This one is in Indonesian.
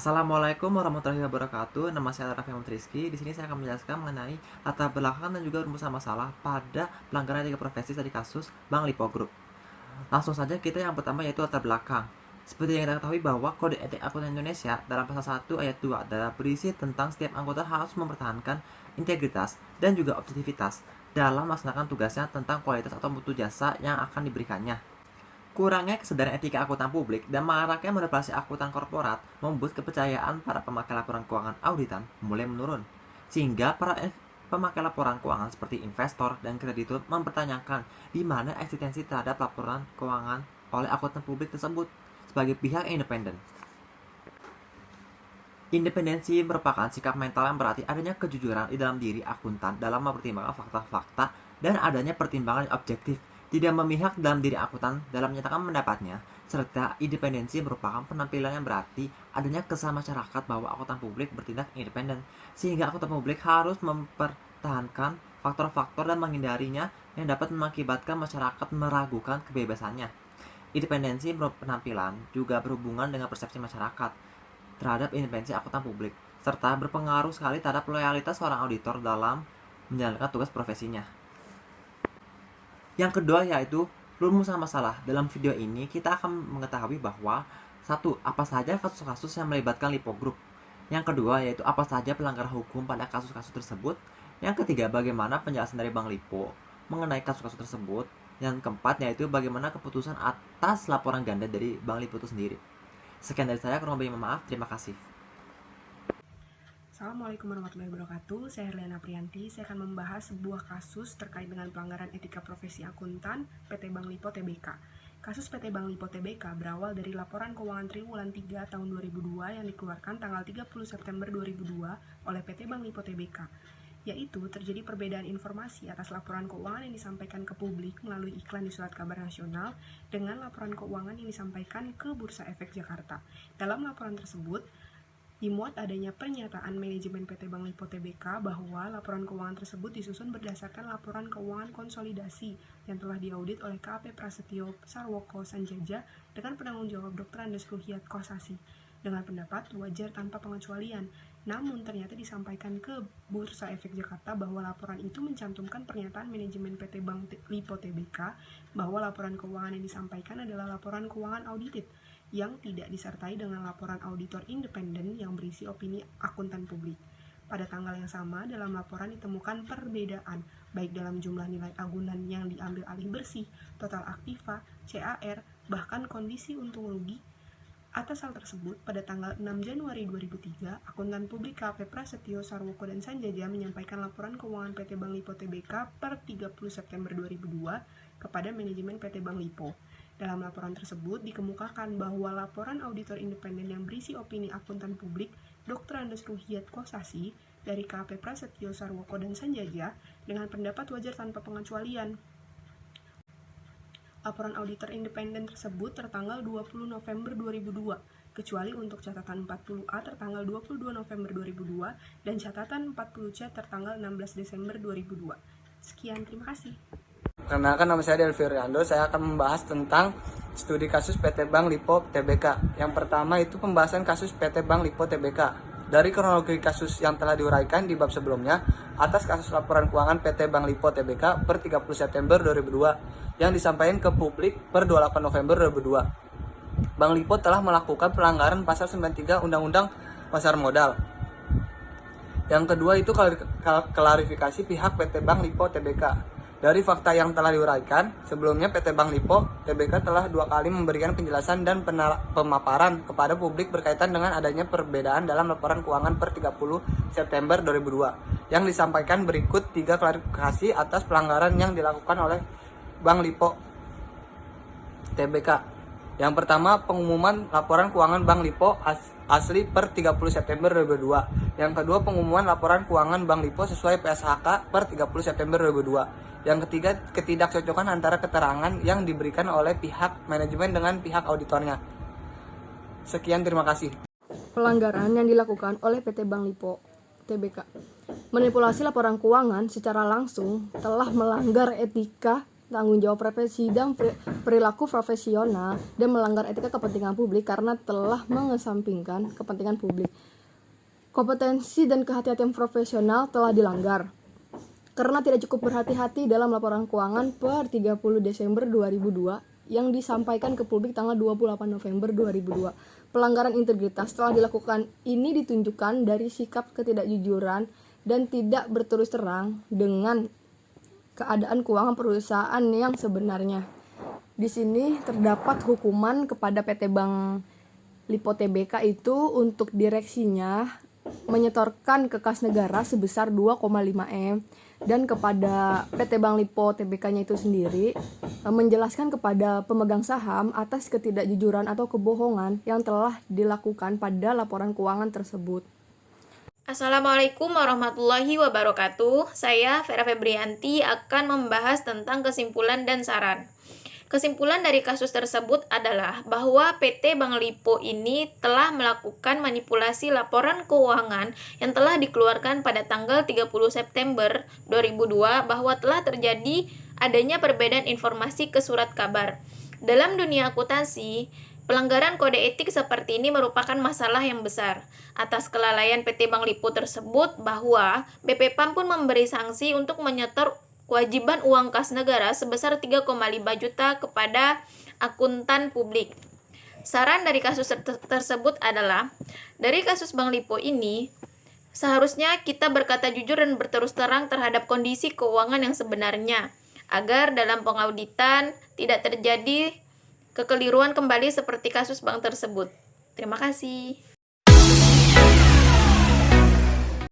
Assalamualaikum warahmatullahi wabarakatuh. Nama saya Raffi Ahmad Rizky. Di sini saya akan menjelaskan mengenai latar belakang dan juga rumusan masalah pada pelanggaran etika profesi dari kasus Bank Lipo Group. Langsung saja kita yang pertama yaitu latar belakang. Seperti yang kita ketahui bahwa Kode Etik Akuntan Indonesia dalam pasal 1 ayat 2 adalah berisi tentang setiap anggota harus mempertahankan integritas dan juga objektivitas dalam melaksanakan tugasnya tentang kualitas atau mutu jasa yang akan diberikannya. Kurangnya kesadaran etika akuntan publik dan maraknya manipulasi akuntan korporat membuat kepercayaan para pemakai laporan keuangan auditan mulai menurun. Sehingga para pemakai laporan keuangan seperti investor dan kreditur mempertanyakan di mana eksistensi terhadap laporan keuangan oleh akuntan publik tersebut sebagai pihak independen. Independensi merupakan sikap mental yang berarti adanya kejujuran di dalam diri akuntan dalam mempertimbangkan fakta-fakta dan adanya pertimbangan yang objektif, tidak memihak dalam diri akuntan dalam menyatakan pendapatnya, serta independensi merupakan penampilan yang berarti adanya kesan masyarakat bahwa akuntan publik bertindak independen, sehingga akuntan publik harus mempertahankan faktor-faktor dan menghindarinya yang dapat mengakibatkan masyarakat meragukan kebebasannya. Independensi penampilan juga berhubungan dengan persepsi masyarakat terhadap independensi akuntan publik, serta berpengaruh sekali terhadap loyalitas seorang auditor dalam menjalankan tugas profesinya. Yang kedua yaitu rumusan masalah. Dalam video ini kita akan mengetahui bahwa satu, apa saja kasus-kasus yang melibatkan Lipo Group. Yang kedua yaitu apa saja pelanggaran hukum pada kasus-kasus tersebut. Yang ketiga, bagaimana penjelasan dari Bank Lipo mengenai kasus-kasus tersebut. Yang keempat yaitu bagaimana keputusan atas laporan ganda dari Bank Lipo itu sendiri. Sekian dari saya, kurang lebihnya maaf. Terima kasih. Assalamualaikum warahmatullahi wabarakatuh. Saya Herliana Priyanti. Saya akan membahas sebuah kasus terkait dengan pelanggaran etika profesi akuntan PT Bank Lipo Tbk. Kasus PT Bank Lipo Tbk berawal dari laporan keuangan triwulan 3 tahun 2002 yang dikeluarkan tanggal 30 September 2002 oleh PT Bank Lipo Tbk, yaitu terjadi perbedaan informasi atas laporan keuangan yang disampaikan ke publik melalui iklan di Surat Kabar Nasional dengan laporan keuangan yang disampaikan ke Bursa Efek Jakarta. Dalam laporan tersebut, dimuat adanya pernyataan manajemen PT Bank Lipo Tbk bahwa laporan keuangan tersebut disusun berdasarkan laporan keuangan konsolidasi yang telah diaudit oleh KAP Prasetyo Sarwoko Sanjaja dengan penanggung jawab Dr. Andes Ruhyat Kosasi dengan pendapat wajar tanpa pengecualian. Namun ternyata disampaikan ke Bursa Efek Jakarta bahwa laporan itu mencantumkan pernyataan manajemen PT Bank Lipo Tbk bahwa laporan keuangan yang disampaikan adalah laporan keuangan audited yang tidak disertai dengan laporan auditor independen yang berisi opini akuntan publik. Pada tanggal yang sama, dalam laporan ditemukan perbedaan, baik dalam jumlah nilai agunan yang diambil alih bersih, total aktiva, CAR, bahkan kondisi untung rugi. Atas hal tersebut, pada tanggal 6 Januari 2003, akuntan publik KP Prasetyo Sarwoko dan Sanjaja menyampaikan laporan keuangan PT Bank Lipo Tbk per 30 September 2002 kepada manajemen PT Bank Lipo. Dalam laporan tersebut dikemukakan bahwa laporan auditor independen yang berisi opini akuntan publik Dr. Andes Ruhyat Kosasi dari KP Prasetyo Sarwoko dan Sanjaja dengan pendapat wajar tanpa pengecualian. Laporan auditor independen tersebut tertanggal 20 November 2002, kecuali untuk catatan 40A tertanggal 22 November 2002 dan catatan 40C tertanggal 16 Desember 2002. Sekian, terima kasih. Perkenalkan, nama saya Delvi Riando. Saya akan membahas tentang studi kasus PT Bank Lipo Tbk. Yang pertama itu pembahasan kasus PT Bank Lipo Tbk. Dari kronologi kasus yang telah diuraikan di bab sebelumnya, atas kasus laporan keuangan PT Bank Lipo Tbk per 30 September 2002 yang disampaikan ke publik per 28 November 2002. Bank Lipo telah melakukan pelanggaran pasal 93 Undang-Undang Pasar Modal. Yang kedua itu klarifikasi pihak PT Bank Lipo Tbk. Dari fakta yang telah diuraikan, sebelumnya PT Bank Lipo Tbk telah 2 kali memberikan penjelasan dan pemaparan kepada publik berkaitan dengan adanya perbedaan dalam laporan keuangan per 30 September 2002. Yang disampaikan berikut 3 klarifikasi atas pelanggaran yang dilakukan oleh Bank Lipo Tbk. Yang pertama, pengumuman laporan keuangan Bank Lipo asli per 30 September 2002. Yang kedua, pengumuman laporan keuangan Bank Lipo sesuai PSHK per 30 September 2002. Yang ketiga, ketidakcocokan antara keterangan yang diberikan oleh pihak manajemen dengan pihak auditornya. Sekian, terima kasih. Pelanggaran yang dilakukan oleh PT Bank Lipo Tbk. Manipulasi laporan keuangan secara langsung telah melanggar etika tanggung jawab profesi dan perilaku profesional dan melanggar etika kepentingan publik karena telah mengesampingkan kepentingan publik. Kompetensi dan kehati-hatian profesional telah dilanggar karena tidak cukup berhati-hati dalam laporan keuangan per 30 Desember 2002 yang disampaikan ke publik tanggal 28 November 2002. Pelanggaran integritas telah dilakukan. Ini ditunjukkan dari sikap ketidakjujuran dan tidak berterus terang dengan keadaan keuangan perusahaan yang sebenarnya. Di sini terdapat hukuman kepada PT Bank Lipo Tbk itu untuk direksinya menyetorkan ke kas negara sebesar 2,5 M dan kepada PT Bank Lipo Tbk-nya itu sendiri menjelaskan kepada pemegang saham atas ketidakjujuran atau kebohongan yang telah dilakukan pada laporan keuangan tersebut. Assalamualaikum warahmatullahi wabarakatuh. Saya Vera Febrianti akan membahas tentang kesimpulan dan saran. Kesimpulan dari kasus tersebut adalah bahwa PT Bank Lipo ini telah melakukan manipulasi laporan keuangan yang telah dikeluarkan pada tanggal 30 September 2002 bahwa telah terjadi adanya perbedaan informasi ke surat kabar. Dalam dunia akuntansi, pelanggaran kode etik seperti ini merupakan masalah yang besar. Atas kelalaian PT Bank Lipo tersebut bahwa BP PAM pun memberi sanksi untuk menyetor kewajiban uang kas negara sebesar 3,5 juta kepada akuntan publik. Saran dari kasus tersebut adalah, dari kasus Bank Lipo ini, seharusnya kita berkata jujur dan berterus terang terhadap kondisi keuangan yang sebenarnya, agar dalam pengauditan tidak terjadi kekeliruan kembali seperti kasus bank tersebut. Terima kasih.